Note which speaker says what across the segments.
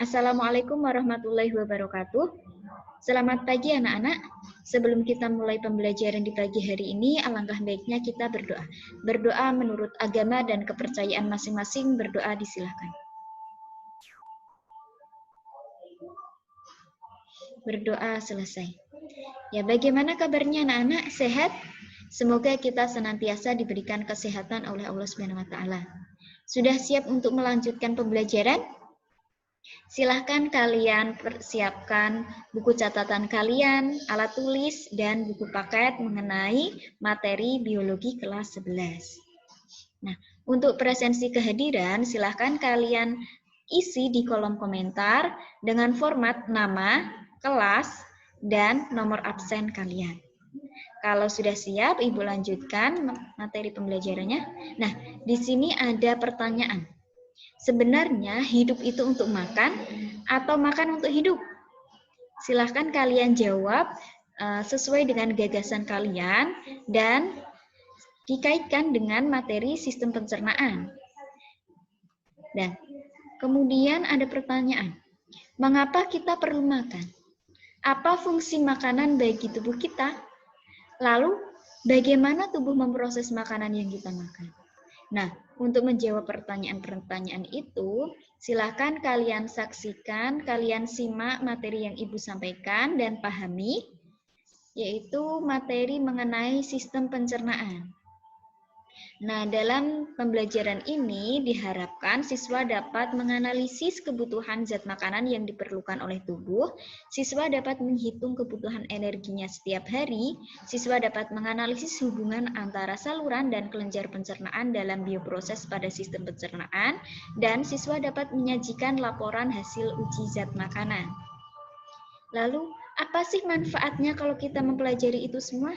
Speaker 1: Assalamualaikum warahmatullahi wabarakatuh. Selamat pagi anak-anak. Sebelum kita mulai pembelajaran di pagi hari ini, alangkah baiknya kita berdoa. Berdoa menurut agama dan kepercayaan masing-masing, berdoa disilahkan. Berdoa selesai. Ya, bagaimana kabarnya anak-anak? Sehat? Semoga kita senantiasa diberikan kesehatan oleh Allah Subhanahu wa taala. Sudah siap untuk melanjutkan pembelajaran? Silahkan kalian persiapkan buku catatan kalian, alat tulis, dan buku paket mengenai materi biologi kelas 11. Nah, untuk presensi kehadiran, silahkan kalian isi di kolom komentar dengan format nama, kelas, dan nomor absen kalian. Kalau sudah siap, Ibu lanjutkan materi pembelajarannya. Nah, di sini ada pertanyaan. Sebenarnya hidup itu untuk makan atau makan untuk hidup? Silahkan kalian jawab sesuai dengan gagasan kalian dan dikaitkan dengan materi sistem pencernaan. Dan kemudian ada pertanyaan, mengapa kita perlu makan? Apa fungsi makanan bagi tubuh kita? Lalu, bagaimana tubuh memproses makanan yang kita makan? Nah, untuk menjawab pertanyaan-pertanyaan itu, silakan kalian saksikan, kalian simak materi yang Ibu sampaikan dan pahami, yaitu materi mengenai sistem pencernaan. Nah, dalam pembelajaran ini diharapkan siswa dapat menganalisis kebutuhan zat makanan yang diperlukan oleh tubuh, siswa dapat menghitung kebutuhan energinya setiap hari, siswa dapat menganalisis hubungan antara saluran dan kelenjar pencernaan dalam bioproses pada sistem pencernaan, dan siswa dapat menyajikan laporan hasil uji zat makanan. Lalu, apa sih manfaatnya kalau kita mempelajari itu semua?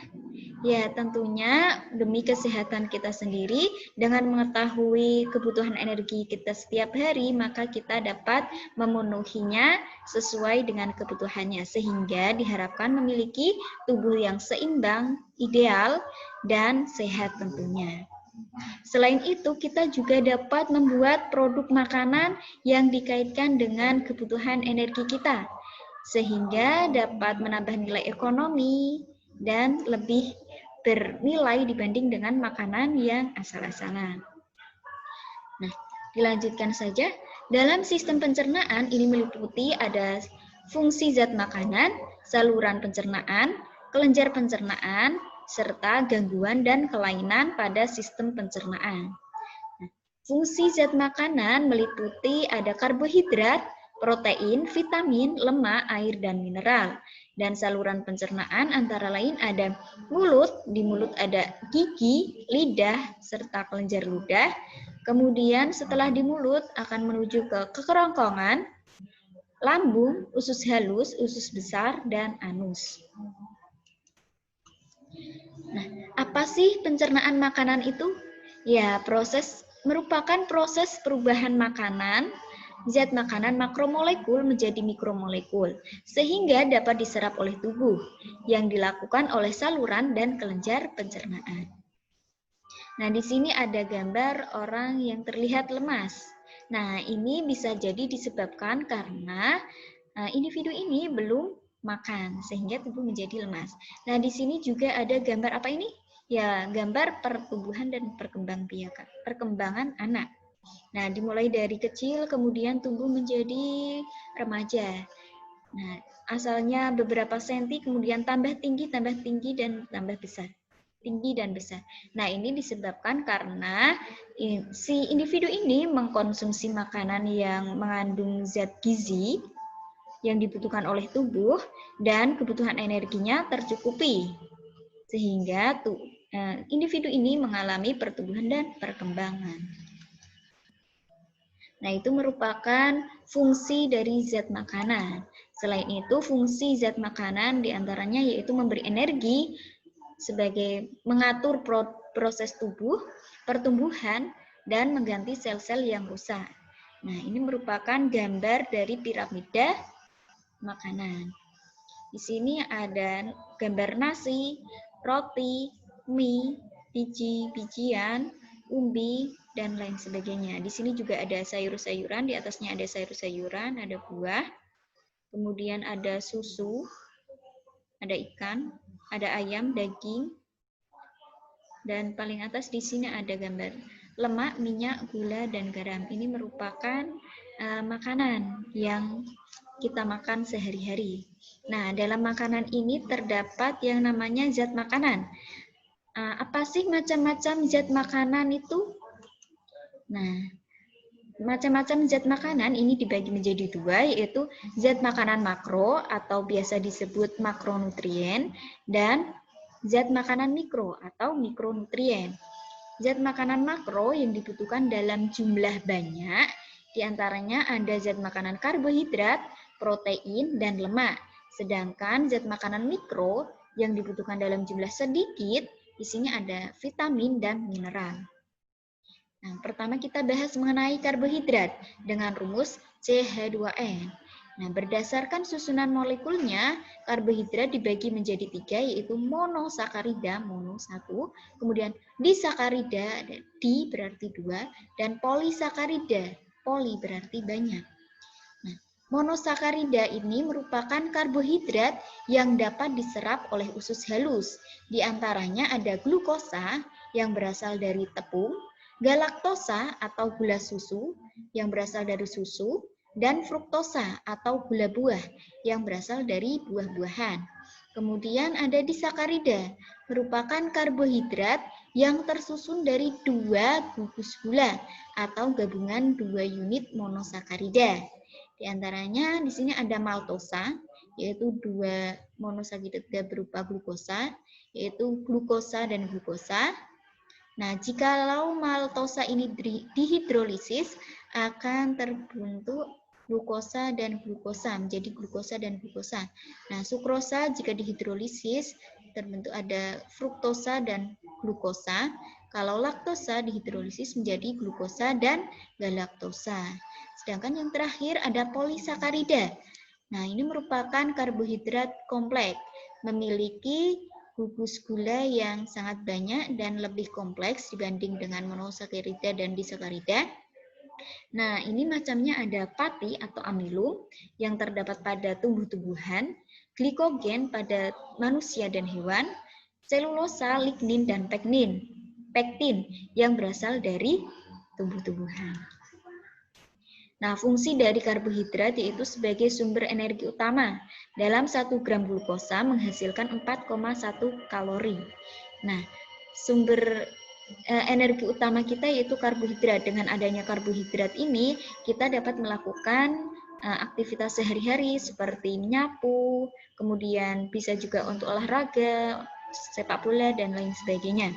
Speaker 1: Ya, tentunya demi kesehatan kita sendiri, dengan mengetahui kebutuhan energi kita setiap hari, maka kita dapat memenuhinya sesuai dengan kebutuhannya, sehingga diharapkan memiliki tubuh yang seimbang, ideal, dan sehat tentunya. Selain itu, kita juga dapat membuat produk makanan yang dikaitkan dengan kebutuhan energi kita, sehingga dapat menambah nilai ekonomi dan lebih bernilai dibanding dengan makanan yang asal-asalan. Nah, dilanjutkan saja. Dalam sistem pencernaan ini meliputi ada fungsi zat makanan, saluran pencernaan, kelenjar pencernaan, serta gangguan dan kelainan pada sistem pencernaan. Nah, fungsi zat makanan meliputi ada karbohidrat, protein, vitamin, lemak, air, dan mineral. Dan saluran pencernaan antara lain ada mulut, di mulut ada gigi, lidah, serta kelenjar ludah. Kemudian setelah di mulut akan menuju ke kerongkongan, lambung, usus halus, usus besar, dan anus. Nah, apa sih pencernaan makanan itu? Ya, merupakan proses perubahan makanan, zat makanan makromolekul menjadi mikromolekul, sehingga dapat diserap oleh tubuh, yang dilakukan oleh saluran dan kelenjar pencernaan. Nah, di sini ada gambar orang yang terlihat lemas. Nah, ini bisa jadi disebabkan karena individu ini belum makan, sehingga tubuh menjadi lemas. Nah, di sini juga ada gambar apa ini? Ya, gambar pertumbuhan dan perkembangan anak. Nah, dimulai dari kecil, kemudian tumbuh menjadi remaja. Nah, asalnya beberapa senti, kemudian tambah tinggi, dan tambah besar. Tinggi dan besar. Nah, ini disebabkan karena si individu ini mengkonsumsi makanan yang mengandung zat gizi yang dibutuhkan oleh tubuh dan kebutuhan energinya tercukupi. Sehingga individu ini mengalami pertumbuhan dan perkembangan. Nah, itu merupakan fungsi dari zat makanan. Selain itu, fungsi zat makanan diantaranya yaitu memberi energi sebagai mengatur proses tubuh, pertumbuhan, dan mengganti sel-sel yang rusak. Nah, ini merupakan gambar dari piramida makanan. Di sini ada gambar nasi, roti, mie, biji-bijian, umbi, dan lain sebagainya. Di sini juga ada sayur-sayuran, di atasnya ada sayur-sayuran, ada buah, kemudian ada susu, ada ikan, ada ayam, daging, dan paling atas di sini ada gambar lemak, minyak, gula, dan garam. Ini merupakan makanan yang kita makan sehari-hari. Nah, dalam makanan ini terdapat yang namanya zat makanan. Apa sih macam-macam zat makanan itu? Nah, macam-macam zat makanan ini dibagi menjadi dua, yaitu zat makanan makro atau biasa disebut makronutrien dan zat makanan mikro atau mikronutrien. Zat makanan makro yang dibutuhkan dalam jumlah banyak, diantaranya ada zat makanan karbohidrat, protein, dan lemak. Sedangkan zat makanan mikro yang dibutuhkan dalam jumlah sedikit, di sini ada vitamin dan mineral. Nah, pertama kita bahas mengenai karbohidrat dengan rumus CH2N. Nah, berdasarkan susunan molekulnya, karbohidrat dibagi menjadi 3, yaitu monosakarida, mono 1, kemudian disakarida, di berarti 2, dan polisakarida, poli berarti banyak. Nah, monosakarida ini merupakan karbohidrat yang dapat diserap oleh usus halus. Di antaranya ada glukosa yang berasal dari tepung, galaktosa atau gula susu yang berasal dari susu, dan fruktosa atau gula buah yang berasal dari buah-buahan. Kemudian ada disakarida, merupakan karbohidrat yang tersusun dari 2 gugus gula atau gabungan 2 unit monosakarida. Di antaranya di sini ada maltosa, yaitu 2 monosakarida berupa glukosa, yaitu glukosa dan glukosa. Nah, jikalau maltosa ini dihidrolisis, akan terbentuk glukosa dan glukosa, menjadi glukosa dan glukosa. Nah, sukrosa jika dihidrolisis, terbentuk ada fruktosa dan glukosa. Kalau laktosa dihidrolisis menjadi glukosa dan galaktosa. Sedangkan yang terakhir ada polisakarida. Nah, ini merupakan karbohidrat kompleks, memiliki gugus gula yang sangat banyak dan lebih kompleks dibanding dengan monosakarida dan disakarida. Nah, ini macamnya ada pati atau amilum yang terdapat pada tumbuh-tumbuhan, glikogen pada manusia dan hewan, selulosa, lignin, dan pektin yang berasal dari tumbuh-tumbuhan. Nah, fungsi dari karbohidrat yaitu sebagai sumber energi utama. Dalam 1 gram glukosa menghasilkan 4,1 kalori. Nah, sumber energi utama kita yaitu karbohidrat. Dengan adanya karbohidrat ini, kita dapat melakukan aktivitas sehari-hari seperti menyapu, kemudian bisa juga untuk olahraga, sepak bola, dan lain sebagainya.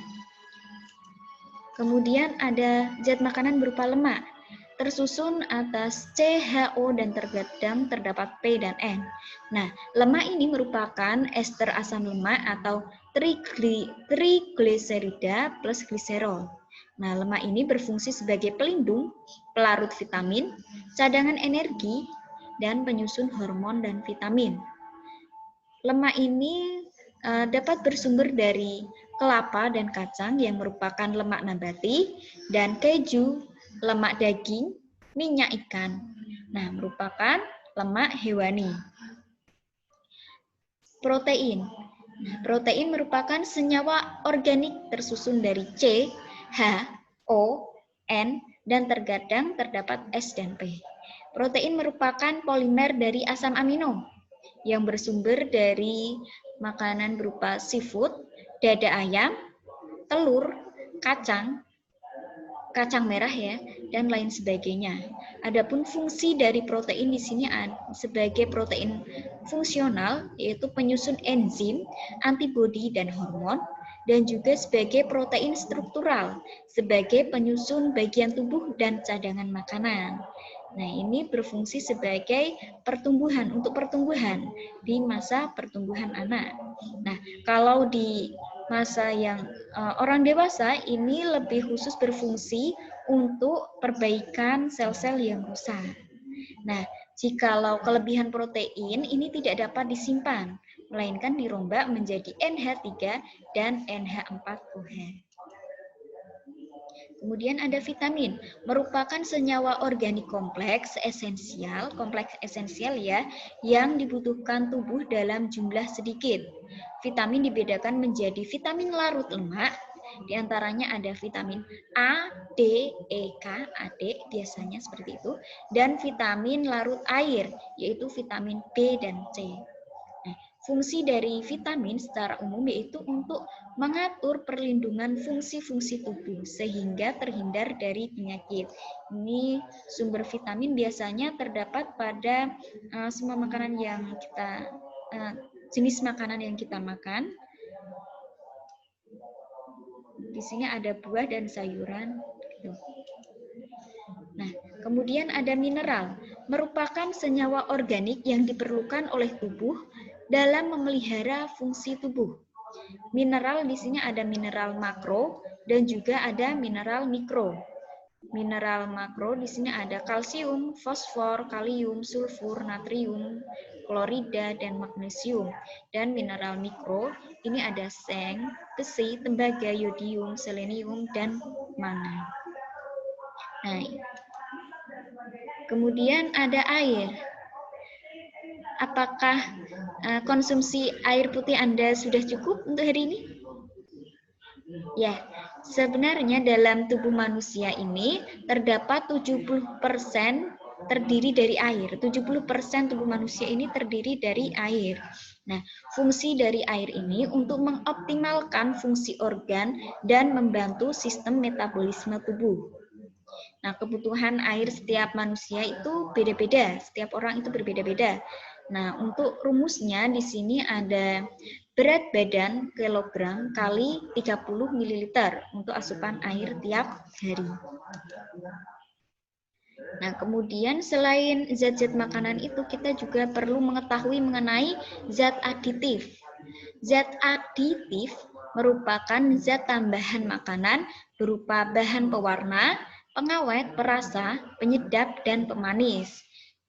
Speaker 1: Kemudian ada zat makanan berupa lemak, tersusun atas CHO dan terkadang terdapat P dan N. Nah, lemak ini merupakan ester asam lemak atau trigliserida plus gliserol. Nah, lemak ini berfungsi sebagai pelindung, pelarut vitamin, cadangan energi, dan penyusun hormon dan vitamin. Lemak ini dapat bersumber dari kelapa dan kacang yang merupakan lemak nabati, dan keju, lemak daging, minyak ikan. Nah, merupakan lemak hewani. Protein. Nah, protein merupakan senyawa organik tersusun dari C, H, O, N, dan terkadang terdapat S dan P. Protein merupakan polimer dari asam amino yang bersumber dari makanan berupa seafood, dada ayam, telur, kacang merah ya, dan lain sebagainya. Adapun fungsi dari protein di sini sebagai protein fungsional, yaitu penyusun enzim, antibodi, dan hormon, dan juga sebagai protein struktural, sebagai penyusun bagian tubuh dan cadangan makanan. Nah, ini berfungsi sebagai pertumbuhan, untuk pertumbuhan di masa pertumbuhan anak. Nah, kalau di masa yang orang dewasa ini lebih khusus berfungsi untuk perbaikan sel-sel yang rusak. Nah, jikalau kelebihan protein ini tidak dapat disimpan, melainkan dirombak menjadi NH3 dan NH4OH. Kemudian ada vitamin, merupakan senyawa organik kompleks esensial ya, yang dibutuhkan tubuh dalam jumlah sedikit. Vitamin dibedakan menjadi vitamin larut lemak, diantaranya ada vitamin A, D, E, K, AD biasanya seperti itu, dan vitamin larut air, yaitu vitamin B dan C. Fungsi dari vitamin secara umum yaitu untuk mengatur perlindungan fungsi-fungsi tubuh sehingga terhindar dari penyakit. Ini sumber vitamin biasanya terdapat pada semua makanan yang kita jenis makanan yang kita makan. Di sini ada buah dan sayuran. Gitu. Nah, kemudian ada mineral, merupakan senyawa organik yang diperlukan oleh tubuh dalam memelihara fungsi tubuh. Mineral di sini ada mineral makro dan juga ada mineral mikro. Mineral makro di sini ada kalsium, fosfor, kalium, sulfur, natrium, klorida, dan magnesium. Dan mineral mikro ini ada seng, besi, tembaga, yodium, selenium, dan mangan. Nah, kemudian ada air. Apakah konsumsi air putih Anda sudah cukup untuk hari ini? Ya, sebenarnya dalam tubuh manusia ini terdapat 70% terdiri dari air. 70% tubuh manusia ini terdiri dari air. Nah, fungsi dari air ini untuk mengoptimalkan fungsi organ dan membantu sistem metabolisme tubuh. Nah, kebutuhan air setiap manusia itu beda-beda, setiap orang itu berbeda-beda. Nah, untuk rumusnya di sini ada berat badan kilogram kali 30 ml untuk asupan air tiap hari. Nah, kemudian selain zat-zat makanan itu, kita juga perlu mengetahui mengenai zat aditif. Zat aditif merupakan zat tambahan makanan berupa bahan pewarna, pengawet, perasa, penyedap, dan pemanis.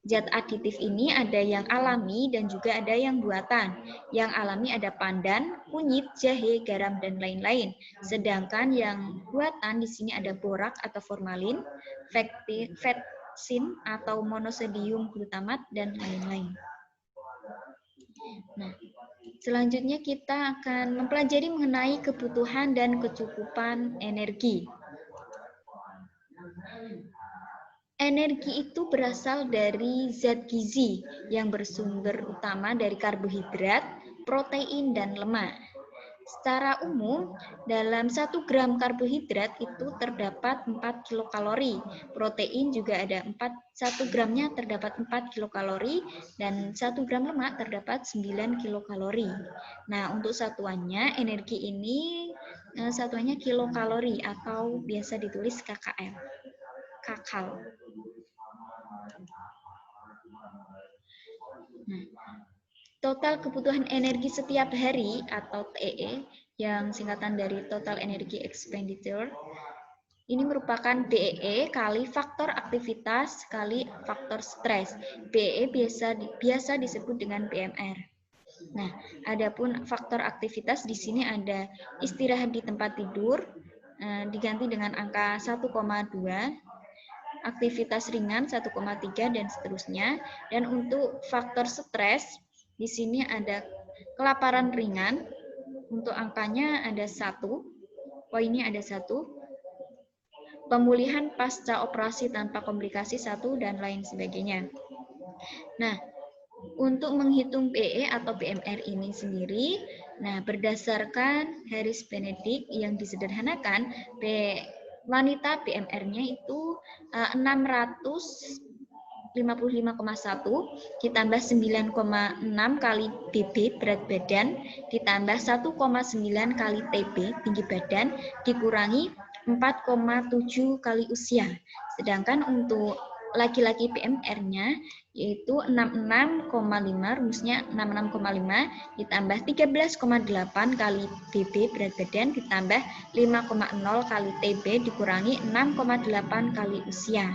Speaker 1: Zat aditif ini ada yang alami dan juga ada yang buatan. Yang alami ada pandan, kunyit, jahe, garam, dan lain-lain. Sedangkan yang buatan di sini ada borak atau formalin, vetsin atau monosodium glutamat, dan lain-lain. Nah, selanjutnya kita akan mempelajari mengenai kebutuhan dan kecukupan energi. Energi itu berasal dari zat gizi yang bersumber utama dari karbohidrat, protein, dan lemak. Secara umum, dalam 1 gram karbohidrat itu terdapat 4 kilokalori. Protein juga ada 1 gramnya terdapat 4 kilokalori, dan 1 gram lemak terdapat 9 kilokalori. Nah, untuk satuannya, energi ini satuannya kilokalori atau biasa ditulis KKL. Kakal. Nah, total kebutuhan energi setiap hari atau TEE yang singkatan dari Total Energy Expenditure ini merupakan BEE kali faktor aktivitas kali faktor stres. BEE biasa disebut dengan BMR. Nah, adapun faktor aktivitas di sini ada istirahat di tempat tidur diganti dengan angka 1,2, aktivitas ringan 1,3 dan seterusnya. Dan untuk faktor stres di sini ada kelaparan ringan, untuk angkanya ada 1, poinnya ada 1, pemulihan pasca operasi tanpa komplikasi 1, dan lain sebagainya. Nah, untuk menghitung PE atau BMR ini sendiri, nah berdasarkan Harris Benedict yang disederhanakan, wanita BMR-nya itu 655,1 ditambah 9,6 kali BB berat badan ditambah 1,9 kali TB tinggi badan dikurangi 4,7 kali usia. Sedangkan untuk laki-laki BMR-nya yaitu 66,5, rumusnya 66,5 ditambah 13,8 kali BB berat badan ditambah 5,0 kali TB dikurangi 6,8 kali usia.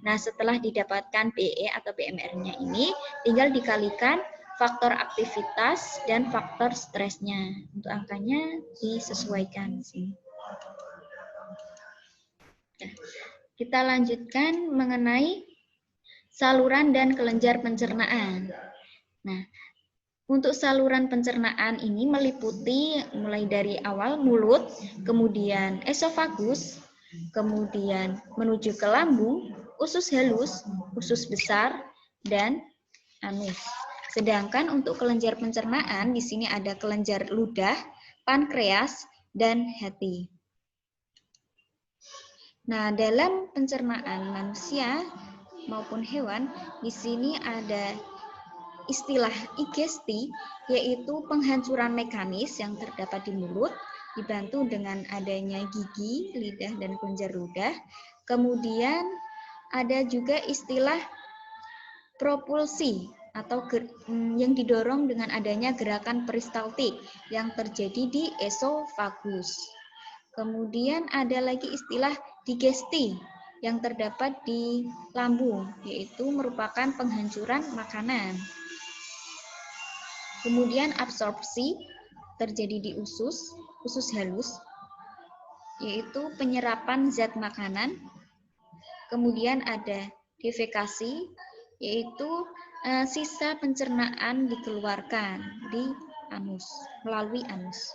Speaker 1: Nah, setelah didapatkan BE atau BMR-nya ini, tinggal dikalikan faktor aktivitas dan faktor stresnya. Untuk angkanya disesuaikan sini. Nah, kita lanjutkan mengenai saluran dan kelenjar pencernaan. Nah, untuk saluran pencernaan ini meliputi mulai dari awal mulut, kemudian esofagus, kemudian menuju ke lambung, usus halus, usus besar, dan anus. Sedangkan untuk kelenjar pencernaan di sini ada kelenjar ludah, pankreas, dan hati. Nah, dalam pencernaan manusia maupun hewan, di sini ada istilah igesti, yaitu penghancuran mekanis yang terdapat di mulut, dibantu dengan adanya gigi, lidah, dan kelenjar ludah. Kemudian ada juga istilah propulsi atau yang didorong dengan adanya gerakan peristaltik yang terjadi di esofagus. Kemudian ada lagi istilah digesti yang terdapat di lambung, yaitu merupakan penghancuran makanan. Kemudian absorpsi terjadi di usus halus, yaitu penyerapan zat makanan. Kemudian ada defekasi, yaitu sisa pencernaan dikeluarkan di anus, melalui anus.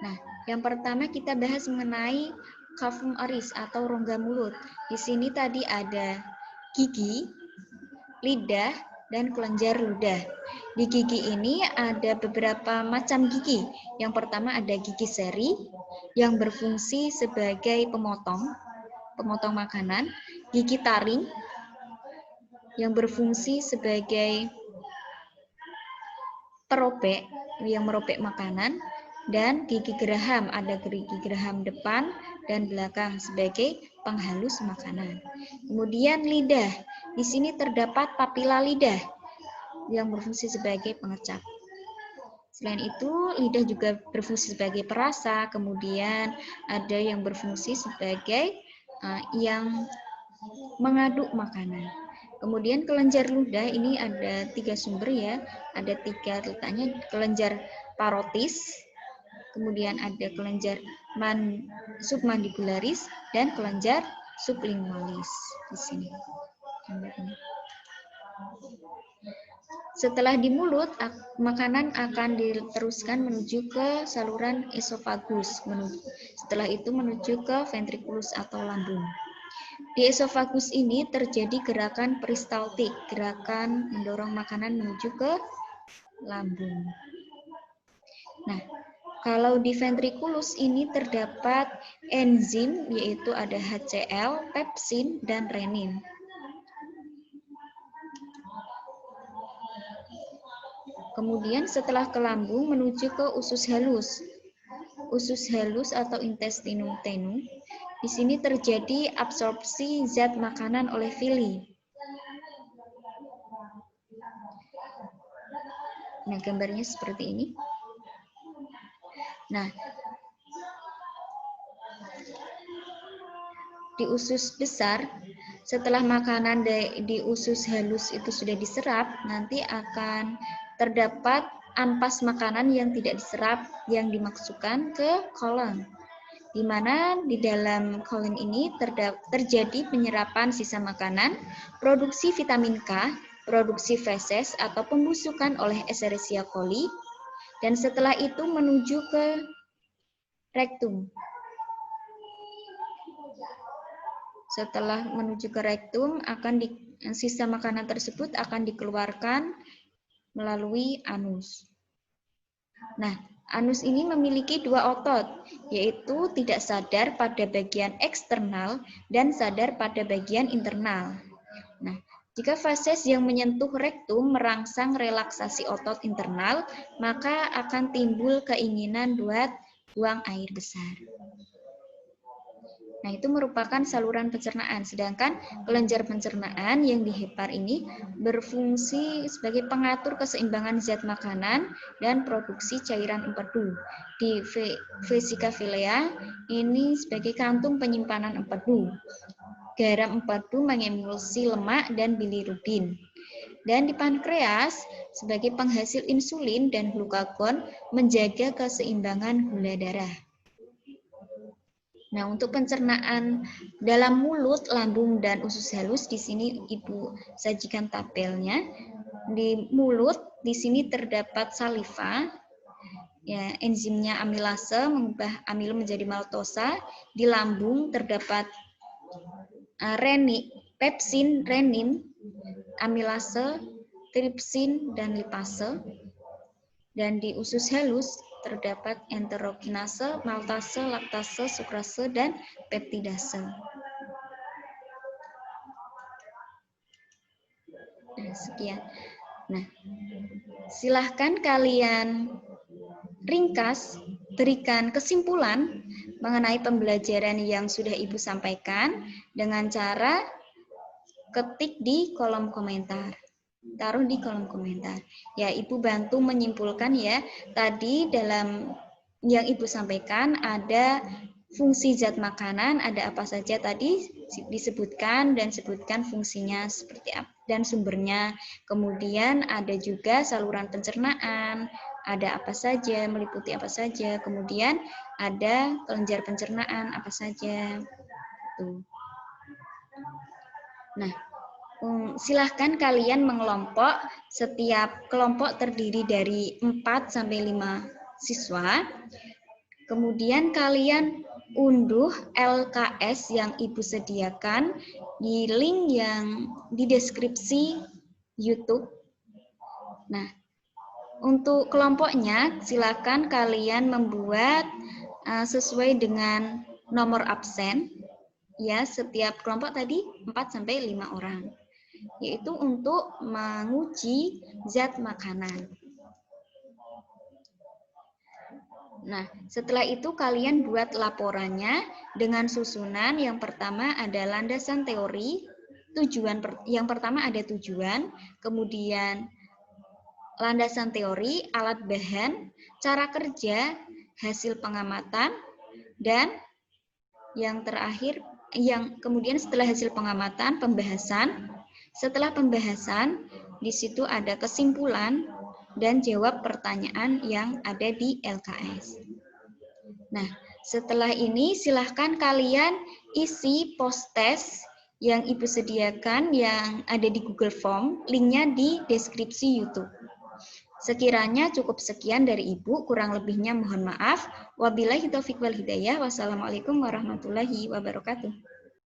Speaker 1: Nah, yang pertama kita bahas mengenai cavum oris atau rongga mulut. Di sini tadi ada gigi, lidah, dan kelenjar ludah. Di gigi ini ada beberapa macam gigi. Yang pertama ada gigi seri yang berfungsi sebagai pemotong makanan, gigi taring yang berfungsi sebagai perobek yang merobek makanan, dan gigi geraham, ada gigi geraham depan dan belakang sebagai penghalus makanan. Kemudian lidah, di sini terdapat papila lidah yang berfungsi sebagai pengecap. Selain itu, lidah juga berfungsi sebagai perasa, kemudian ada yang berfungsi sebagai yang mengaduk makanan. Kemudian kelenjar ludah ini ada 3 sumber ya, ada 3 letaknya, kelenjar parotis, kemudian ada kelenjar submandibularis dan kelenjar sublingualis di sini. Setelah di mulut, makanan akan diteruskan menuju ke saluran esofagus. Setelah itu menuju ke ventriculus atau lambung. Di esofagus ini terjadi gerakan peristaltik, gerakan mendorong makanan menuju ke lambung. Nah, kalau di ventriculus ini terdapat enzim, yaitu ada HCl, pepsin, dan renin. Kemudian setelah ke lambung menuju ke usus halus. Usus halus atau intestinum tenue. Di sini terjadi absorpsi zat makanan oleh villi. Nah, gambarnya seperti ini. Nah, di usus besar, setelah makanan di usus halus itu sudah diserap, nanti akan terdapat ampas makanan yang tidak diserap yang dimasukkan ke kolon, di mana di dalam kolon ini terjadi penyerapan sisa makanan, produksi vitamin K, produksi feses atau pembusukan oleh Escherichia coli, dan setelah itu menuju ke rektum. Setelah menuju ke rektum, sisa makanan tersebut akan dikeluarkan melalui anus. Nah, anus ini memiliki 2 otot, yaitu tidak sadar pada bagian eksternal dan sadar pada bagian internal. Nah, jika feses yang menyentuh rektum merangsang relaksasi otot internal, maka akan timbul keinginan buat buang air besar. Nah, itu merupakan saluran pencernaan. Sedangkan kelenjar pencernaan yang di hepar ini berfungsi sebagai pengatur keseimbangan zat makanan dan produksi cairan empedu. Di vesika vilea ini sebagai kantung penyimpanan empedu. Garam empedu mengemulsi lemak dan bilirubin. Dan di pankreas sebagai penghasil insulin dan glukagon menjaga keseimbangan gula darah. Nah, untuk pencernaan dalam mulut, lambung, dan usus halus, di sini Ibu sajikan tabelnya. Di mulut, di sini terdapat saliva, ya, enzimnya amilase mengubah amilo menjadi maltosa. Di lambung terdapat pepsin, renin, amilase, tripsin, dan lipase. Dan di usus halus terdapat enterokinase, maltase, laktase, sukrase, dan peptidase. Nah, sekian. Nah, silahkan kalian ringkas, berikan kesimpulan mengenai pembelajaran yang sudah Ibu sampaikan dengan cara ketik di kolom komentar. Taruh di kolom komentar. Ya, Ibu bantu menyimpulkan ya. Tadi dalam yang Ibu sampaikan ada fungsi zat makanan, ada apa saja tadi disebutkan dan sebutkan fungsinya seperti apa dan sumbernya. Kemudian ada juga saluran pencernaan, ada apa saja, meliputi apa saja. Kemudian ada kelenjar pencernaan apa saja. Tuh. Nah, silahkan kalian mengelompok, setiap kelompok terdiri dari 4 sampai 5 siswa. Kemudian kalian unduh LKS yang Ibu sediakan di link yang di deskripsi YouTube. Nah, untuk kelompoknya silakan kalian membuat sesuai dengan nomor absen. Ya, setiap kelompok tadi 4 sampai 5 orang. Yaitu untuk menguji zat makanan. Nah, setelah itu kalian buat laporannya dengan susunan. Yang pertama ada landasan teori, yang pertama ada tujuan, kemudian landasan teori, alat bahan, cara kerja, hasil pengamatan, dan yang terakhir, kemudian setelah hasil pengamatan, pembahasan. Setelah pembahasan, di situ ada kesimpulan dan jawab pertanyaan yang ada di LKS. Nah, setelah ini silahkan kalian isi post-test yang Ibu sediakan yang ada di Google Form, linknya di deskripsi YouTube. Sekiranya cukup sekian dari Ibu, kurang lebihnya mohon maaf. Wabillahi taufiq wal hidayah. Wassalamualaikum warahmatullahi wabarakatuh.